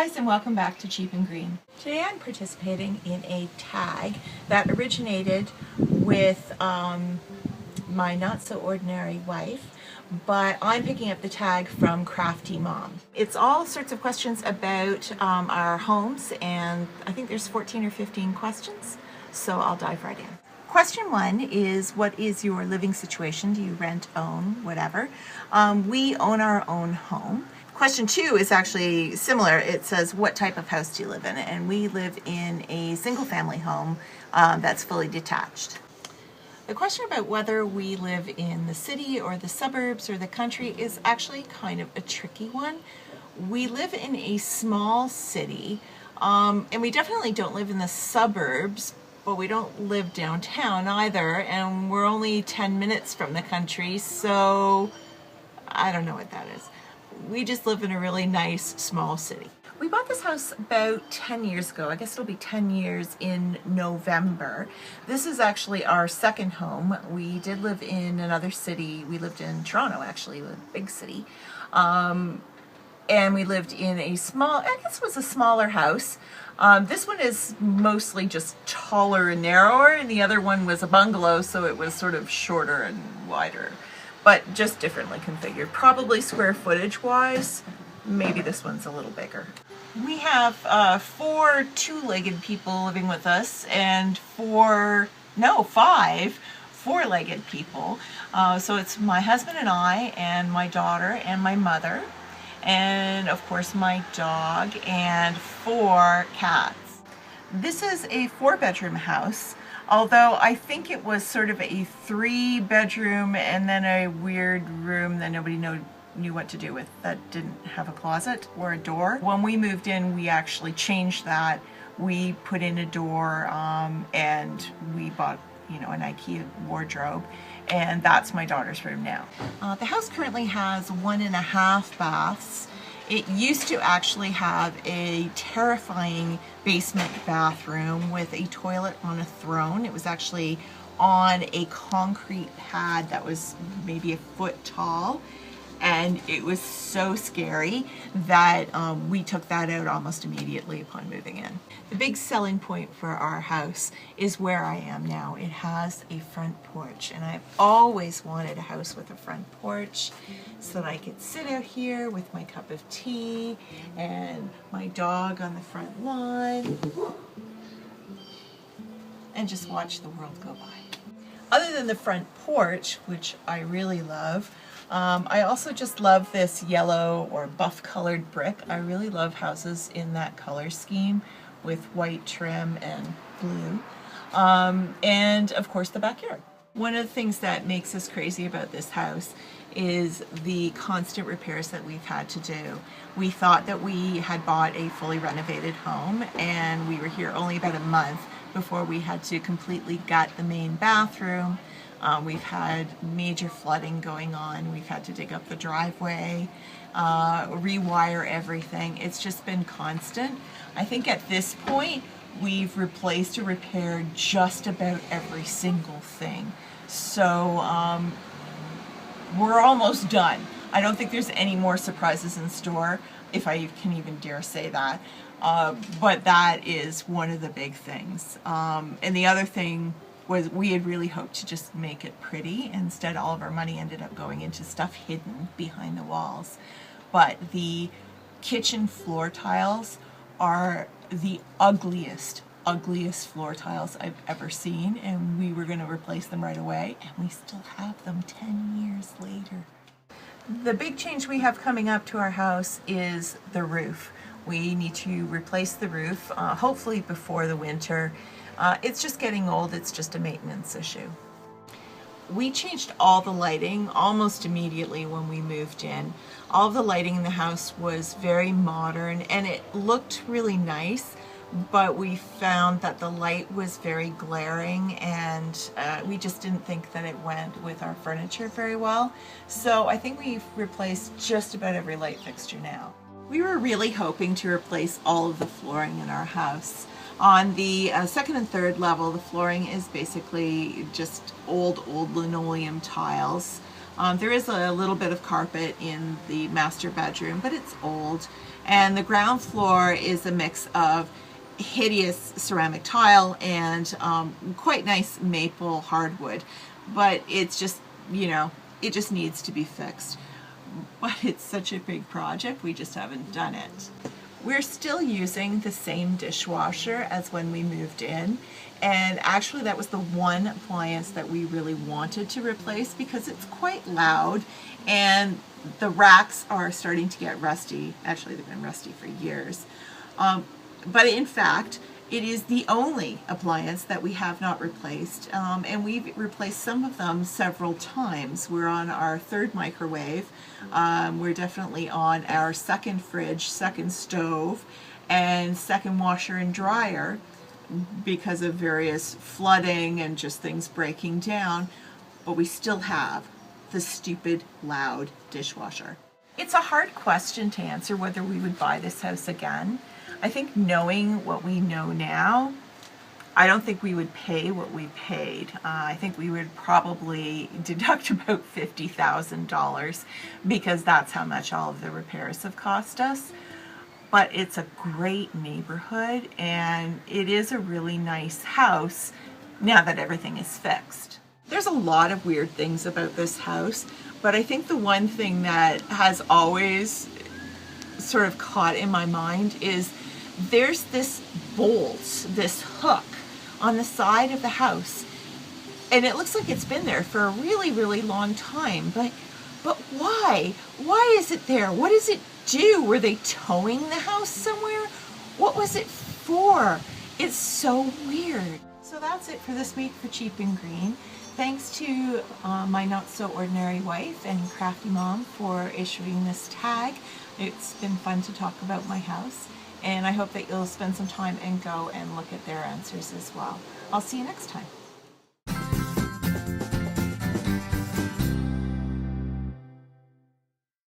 guys, and welcome back to Cheap and Green. Today I'm participating in a tag that originated with my not so ordinary wife, but I'm picking up the tag from CrafTEA Mom. It's all sorts of questions about our homes, and I think there's 14 or 15 questions, so I'll dive right in. Question 1 is, what is your living situation? Do you rent, own, whatever? We own our own home. Question 2 is actually similar. It says, what type of house do you live in? And we live in a single family home that's fully detached. The question about whether we live in the city or the suburbs or the country is actually kind of a tricky one. We live in a small city, and we definitely don't live in the suburbs, but we don't live downtown either, and we're only 10 minutes from the country, so I don't know what that is. We just live in a really nice small city. We bought this house about 10 years ago. I guess it'll be 10 years in November. This is actually our second home. We did live in another city. We lived in Toronto, actually, a big city. And we lived in a small, I guess it was a smaller house. This one is mostly just taller and narrower, and the other one was a bungalow, so it was sort of shorter and wider, but just differently configured. Probably square footage wise, maybe this one's a little bigger. We have 4 two-legged people living with us and 5 four-legged people. So it's my husband and I and my daughter and my mother, and of course my dog, and 4 cats. This is a 4-bedroom house, although I think it was sort of a 3-bedroom and then a weird room that nobody knew what to do with, that didn't have a closet or a door. When we moved in, we actually changed that. We put in a door, and we bought, an IKEA wardrobe, and that's my daughter's room now. The house currently has 1.5 baths. It used to actually have a terrifying basement bathroom with a toilet on a throne. It was actually on a concrete pad that was maybe a foot tall, and it was so scary that we took that out almost immediately upon moving in. The big selling point for our house is where I am now. It has a front porch, and I've always wanted a house with a front porch so that I could sit out here with my cup of tea and my dog on the front lawn and just watch the world go by. Other than the front porch, which I really love, I also just love this yellow or buff colored brick. I really love houses in that color scheme with white trim and blue. And of course the backyard. One of the things that makes us crazy about this house is the constant repairs that we've had to do. We thought that we had bought a fully renovated home, and we were here only about a month before we had to completely gut the main bathroom. We've had major flooding going on. We've had to dig up the driveway, rewire everything. It's just been constant. I think at this point, we've replaced or repaired just about every single thing. So we're almost done. I don't think there's any more surprises in store, if I can even dare say that. But that is one of the big things. And the other thing was, we had really hoped to just make it pretty. Instead, all of our money ended up going into stuff hidden behind the walls. But the kitchen floor tiles are the ugliest floor tiles I've ever seen, and we were going to replace them right away, and we still have them 10 years later. The big change we have coming up to our house is the roof. We need to replace the roof, hopefully before the winter. It's just getting old. It's just a maintenance issue. We changed all the lighting almost immediately when we moved in. All of the lighting in the house was very modern, and it looked really nice, but we found that the light was very glaring, and we just didn't think that it went with our furniture very well. So I think we've replaced just about every light fixture now. We were really hoping to replace all of the flooring in our house. On the second and third level, the flooring is basically just old linoleum tiles. There is a little bit of carpet in the master bedroom, but it's old. And the ground floor is a mix of hideous ceramic tile and quite nice maple hardwood. But it's just, you know, it just needs to be fixed. But it's such a big project, we just haven't done it. We're still using the same dishwasher as when we moved in, and actually that was the one appliance that we really wanted to replace because it's quite loud and the racks are starting to get rusty. Actually, they've been rusty for years. But in fact, it is the only appliance that we have not replaced, and we've replaced some of them several times. We're on our third microwave. We're definitely on our second fridge, second stove, and second washer and dryer because of various flooding and just things breaking down, but we still have the stupid loud dishwasher. It's a hard question to answer whether we would buy this house again. I think knowing what we know now, I don't think we would pay what we paid. I think we would probably deduct about $50,000 because that's how much all of the repairs have cost us. But it's a great neighborhood and it is a really nice house now that everything is fixed. There's a lot of weird things about this house, but I think the one thing that has always sort of caught in my mind is there's this bolt, this hook on the side of the house, and it looks like it's been there for a really, really long time, but why? Why is it there? What does it do? Were they towing the house somewhere? What was it for? It's so weird. So that's it for this week for Cheap and Green. Thanks to my not so ordinary wife and CrafTEA Mom for issuing this tag. It's been fun to talk about my house, and I hope that you'll spend some time and go and look at their answers as well. I'll see you next time.